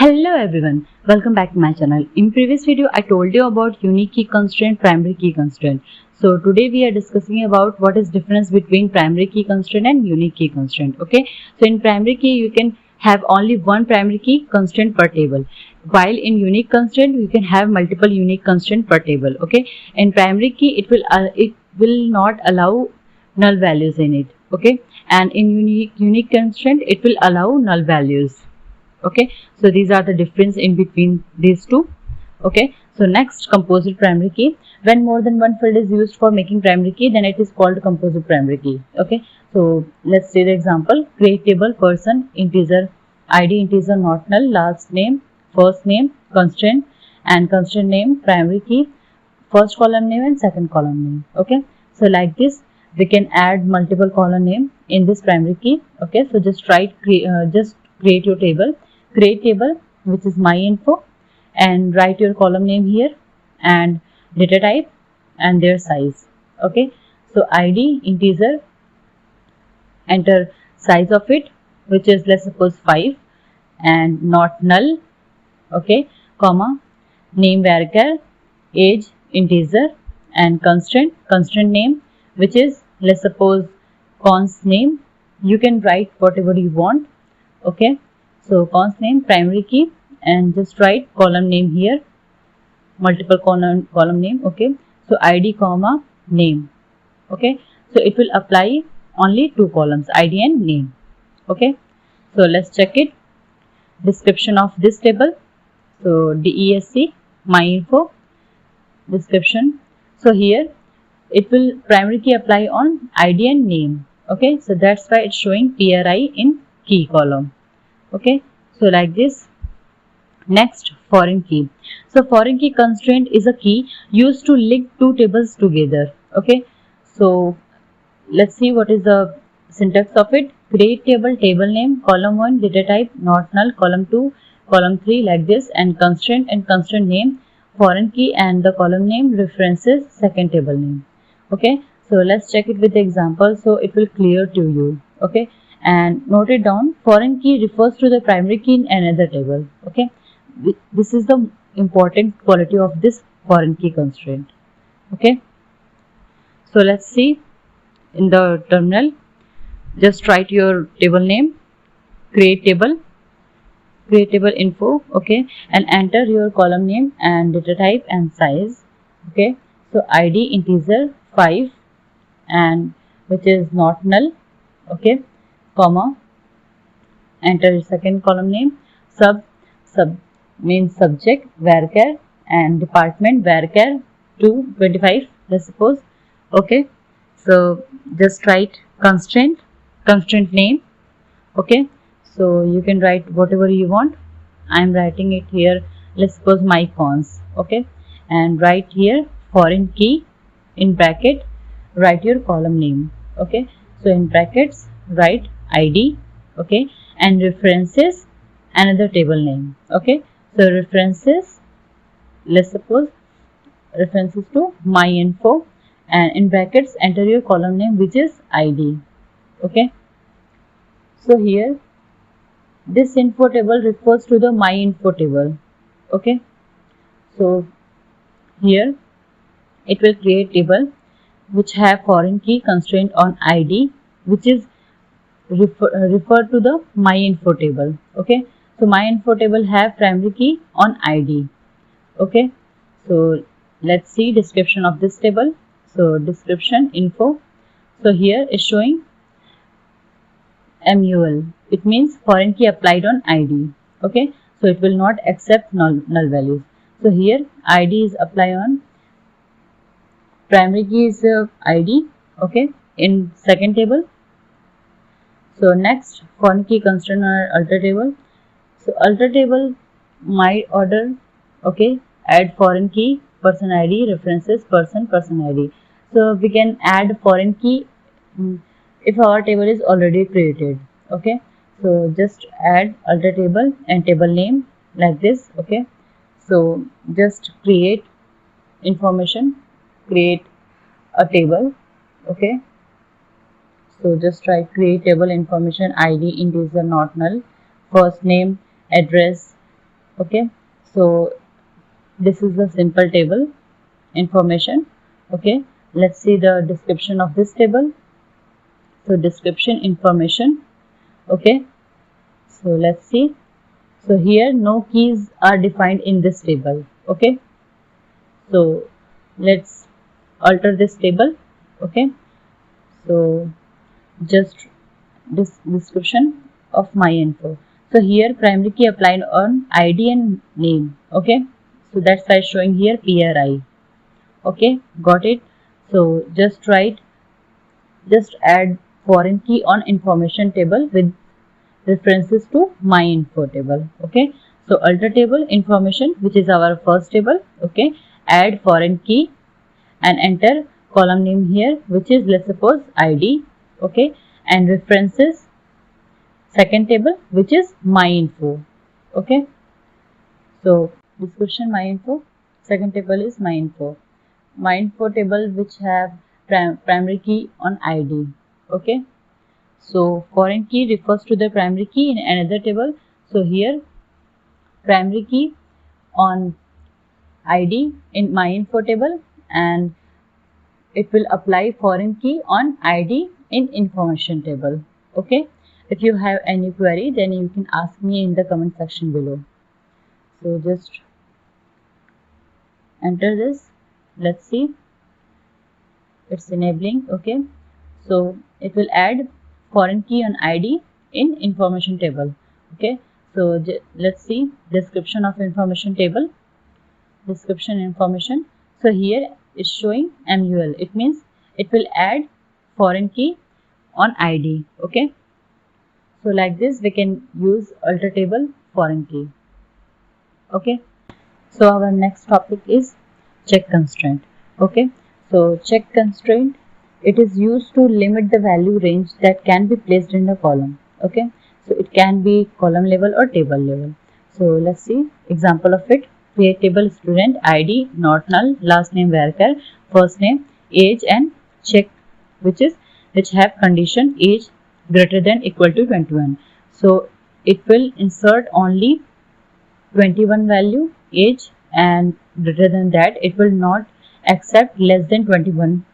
Hello everyone, welcome back to my channel. In previous video I told you about unique key constraint, primary key constraint. So today we are discussing about what is difference between primary key constraint and unique key constraint. Okay, so in primary key you can have only one primary key constraint per table, while in unique constraint you can have multiple unique constraint per table. Okay, in primary key it will not allow null values in it. Okay, and in unique constraint it will allow null values. Okay, so these are the difference in between these two. Okay, so next, composite primary key. When more than one field is used for making primary key, then it is called composite primary key. Okay, so let's see the example. Create table, person, integer, id, integer, not null, last name, first name, constraint, and constraint name, primary key, first column name and second column name. Okay, so like this we can add multiple column name in this primary key. Okay, so just create your table. Create table, which is my info, and write your column name here and data type and their size. Okay, so id, integer, enter size of it, which is, let's suppose, 5 and not null. Okay, comma, name varchar, age integer, and constraint name, which is, let's suppose, const name. You can write whatever you want. Okay, so const name, primary key, and just write column name here, multiple column name. Okay, so id comma name. Okay, so it will apply only two columns, id and name. Okay, so let's check it. Description of this table, so desc my info description. So here it will primary key apply on id and name. Okay, so that's why it's showing pri in key column. Okay, so like this. Next, foreign key. So foreign key constraint is a key used to link two tables together. Okay, so let's see what is the syntax of it. Create table, table name, column 1, data type, not null, column 2, column 3, like this, and constraint name, foreign key, and the column name references second table name. Okay, so let's check it with the example so it will clear to you. Okay, and note it down. Foreign key refers to the primary key in another table. Okay, this is the important quality of this foreign key constraint. Okay, so let's see in the terminal. Just write your table name, create table info. Okay, and enter your column name and data type and size. Okay, so id integer 5 and which is not null. Okay, comma, enter second column name, sub means subject varchar, and department varchar 225, let's suppose. Okay, so just write constraint name. Okay, so you can write whatever you want. I am writing it here, let's suppose my cons. Okay, and write here foreign key, in bracket write your column name. Okay, so in brackets write id. Okay, and references another table name. Okay, so references, let's suppose, references to my info, and in brackets enter your column name, which is id. Okay, so here this info table refers to the my info table. Okay, so here it will create table which have foreign key constraint on id, which is refer to the my info table. Okay, so my info table have primary key on id. Okay, so let's see description of this table. So description info, so here is showing MUL, it means foreign key applied on id. Okay, so it will not accept null values. So here id is apply on primary key is id. Okay, in second table. So next, foreign key constraint on alter table. So alter table, my order. Okay, add foreign key, person id, references person id. So we can add foreign key if our table is already created. Okay, so just add alter table and table name like this. Okay, so just create information, create a table. Okay, so just try create table information, id integer not null, first name, address, Okay, so this is the simple table information. Okay, let's see the description of this table. So description information. Okay, so let's see. So here no keys are defined in this table. Okay, so let's alter this table. Okay, so just this description of my info. So here primary key applied on ID and name. Okay, so that's why showing here PRI. Okay, got it. So just add foreign key on information table with references to my info table. Okay, so alter table information, which is our first table. Okay, add foreign key and enter column name here, which is, let's suppose, ID. Okay, and references second table, which is my info. Okay, so description my info, second table is my info table, which have primary key on ID. Okay, so foreign key refers to the primary key in another table. So here primary key on ID in my info table, and it will apply foreign key on ID in information table. Okay, if you have any query, then you can ask me in the comment section below. So just enter this. Let's see, it's enabling. Okay, so it will add foreign key on ID in information table. Okay, so let's see description of information table. Description information. So here it's showing MUL. It means it will add foreign key on ID. Okay, so like this we can use alter table foreign key. Okay, so our next topic is check constraint. Okay, so check constraint, it is used to limit the value range that can be placed in the column. Okay, so it can be column level or table level. So let's see example of it. Create table student ID not null, last name varchar, first name, age, and check which have condition age greater than equal to 21. So it will insert only 21 value age, and greater than that it will not accept less than 21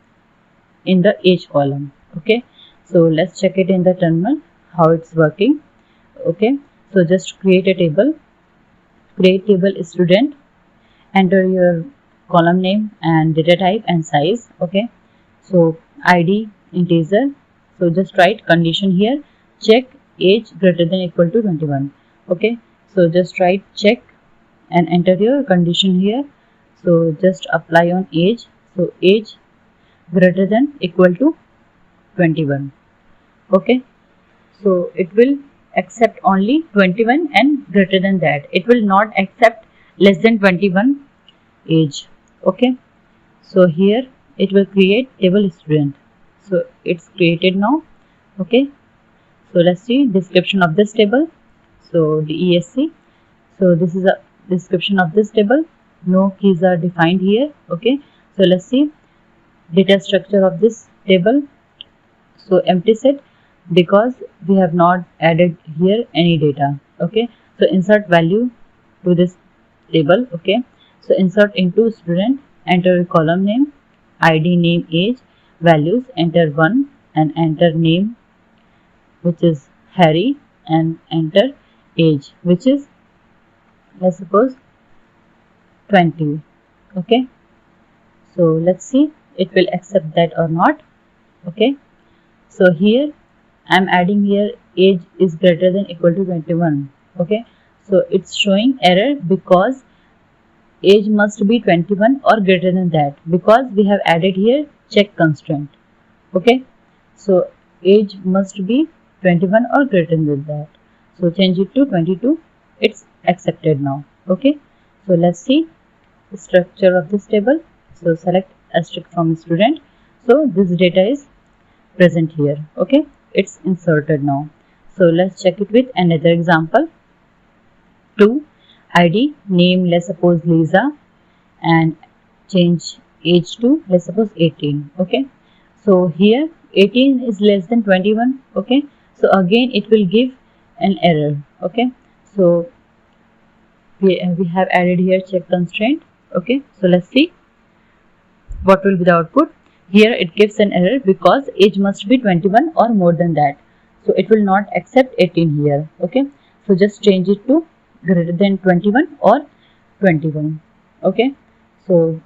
in the age column. Okay, so let's check it in the terminal how it's working. Okay, so just create a table, create table student, enter your column name and data type and size. Okay, so ID integer, so just write condition here, check age greater than equal to 21. Okay, so just write check and enter your condition here. So just apply on age, so age greater than equal to 21. Okay, so it will accept only 21 and greater than that. It will not accept less than 21 age. Okay, so here it will create table student. So it's created now. Okay, so let's see description of this table. So DESC, so this is a description of this table. No keys are defined here. Okay, so let's see data structure of this table. So empty set, because we have not added here any data. Okay, so insert value to this table. Okay, so insert into student, enter column name, ID, name, age, values, enter 1 and enter name, which is Harry, and enter age, which is, let's suppose, 20. Okay, so let's see it will accept that or not. Okay, so here I am adding here age is greater than equal to 21. Okay, so it's showing error because age must be 21 or greater than that, because we have added here check constraint. Okay, so age must be 21 or greater than that. So change it to 22. It's accepted now. Okay, so let's see the structure of this table. So select asterisk from student. So this data is present here. Okay, it's inserted now. So let's check it with another example. 2 ID, name, let's suppose Lisa, and change age to, let's suppose, 18. Okay, so here 18 is less than 21. Okay, so again it will give an error. Okay, so we have added here check constraint. Okay, so let's see what will be the output. Here it gives an error because age must be 21 or more than that, so it will not accept 18 here. Okay, so just change it to greater than 21 or 21. Okay, so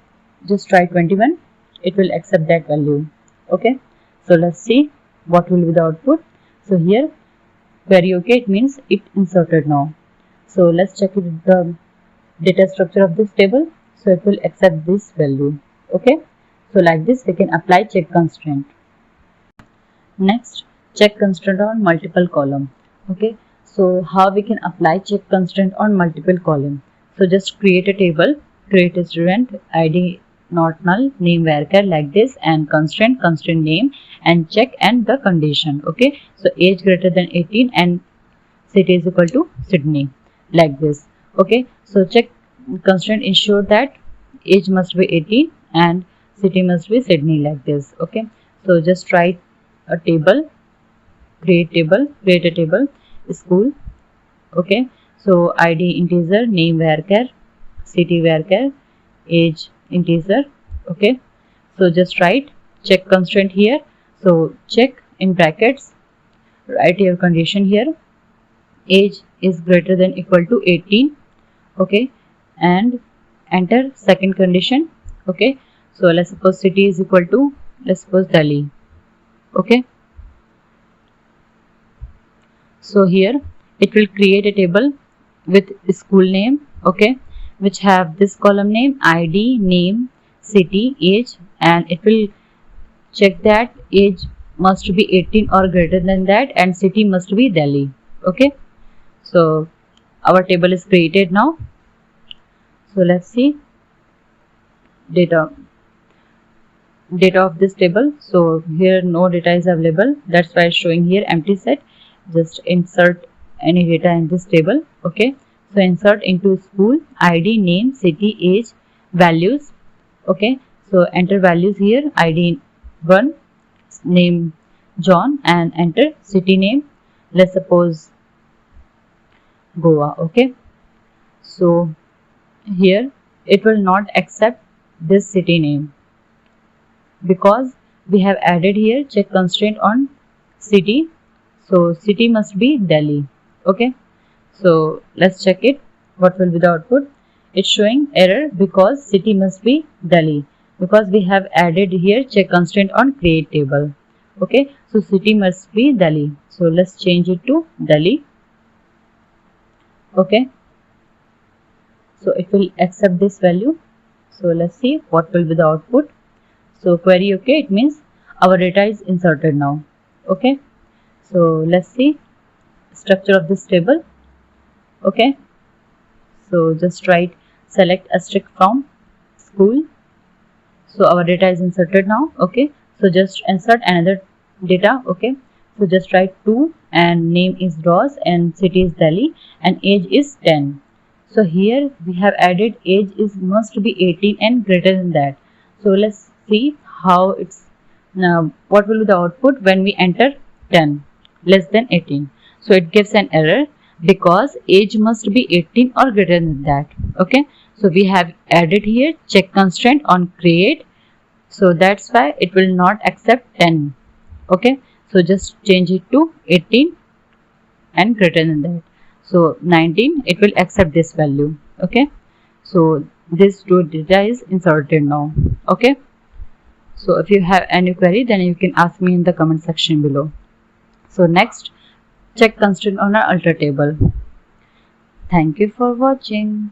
just try 21, it will accept that value. Okay, so let's see what will be the output. So here query okay, it means it inserted now. So let's check it, the data structure of this table. So it will accept this value. Okay, so like this we can apply check constraint. Next, check constraint on multiple column. Okay, so how we can apply check constraint on multiple column? So just create a table, create a student ID not null, name varchar like this, and constraint name, and check and the condition. Okay, so age greater than 18 and city is equal to Sydney like this. Okay, so check constraint ensure that age must be 18 and city must be Sydney like this. Okay, so just write a table, create a table, school. Okay, so ID integer, name varchar, city varchar, age integer. Okay, so just write check constraint here. So check in brackets, write your condition here, age is greater than equal to 18. Okay, and enter second condition. Okay, so let's suppose city is equal to, let's suppose Delhi. Okay, so here it will create a table with school name. Okay, which have this column name, ID, name, city, age, and it will check that age must be 18 or greater than that and city must be Delhi. Okay, so our table is created now. So let's see data of this table. So here no data is available, that's why it's showing here empty set. Just insert any data in this table. Okay, so insert into school, ID, name, city, age, values. Okay, so enter values here, ID 1, name John, and enter city name, let's suppose Goa. Okay, so here it will not accept this city name because we have added here check constraint on city, so city must be Delhi. Okay, so let's check it, what will be the output. It's showing error because city must be Delhi, because we have added here check constraint on create table. Okay, so city must be Delhi, so let's change it to Delhi. Okay, so it will accept this value. So let's see what will be the output. So query okay, it means our data is inserted now. Okay, so let's see structure of this table. Okay, so just write select asterisk from school. So our data is inserted now. Okay, so just insert another data. Okay, so just write 2 and name is Ross and city is Delhi and age is 10. So here we have added age is must be 18 and greater than that. So let's see how it's now what will be the output when we enter 10 less than 18. So it gives an error because age must be 18 or greater than that. Okay, so we have added here check constraint on create, so that's why it will not accept 10. Okay, so just change it to 18 and greater than that. So 19, it will accept this value. Okay, so this two data is inserted now. Okay, so if you have any query, then you can ask me in the comment section below. So next, check constraint on our alter table. Thank you for watching.